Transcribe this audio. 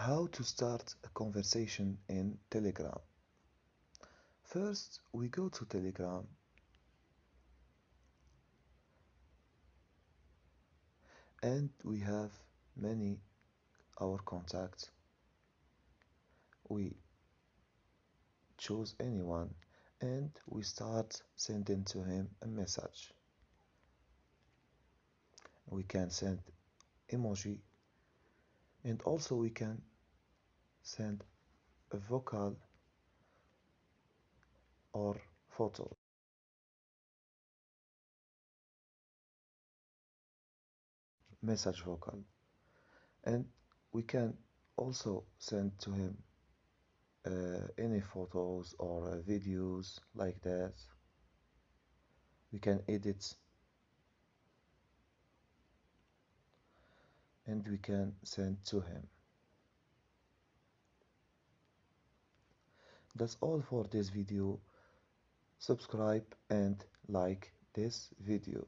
How to start a conversation in Telegram. First, we go to Telegram and we have many our contacts. We choose anyone and we start sending to him a message. We can send emoji and also we can send a vocal or photo. Message vocal, and we can also send to him any photos or videos like that. We can edit and we can send to him. That's all for this video. Subscribe and like this video.